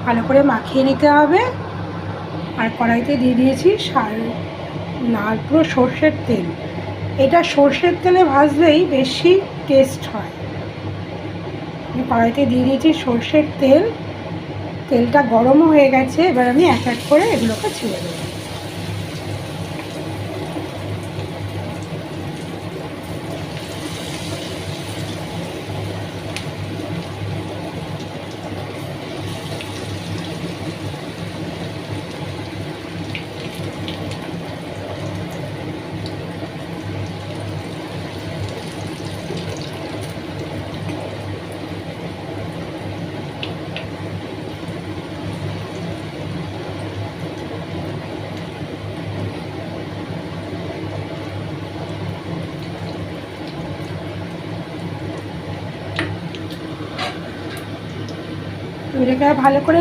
ভালো করে মাখিয়ে নিতে হবে। আর কড়াইতে দিয়ে দিয়েছি লাল পুরো সর্ষের তেল। এটা সর্ষের তেলে ভাজলেই বেশি টেস্ট হয়। কড়াইতে দিয়ে দিয়েছি সর্ষের তেল, তেলটা গরমও হয়ে গেছে। এবার আমি এক এক করে এগুলোকে ছেড়ে দেবো। এটাকে ভালো করে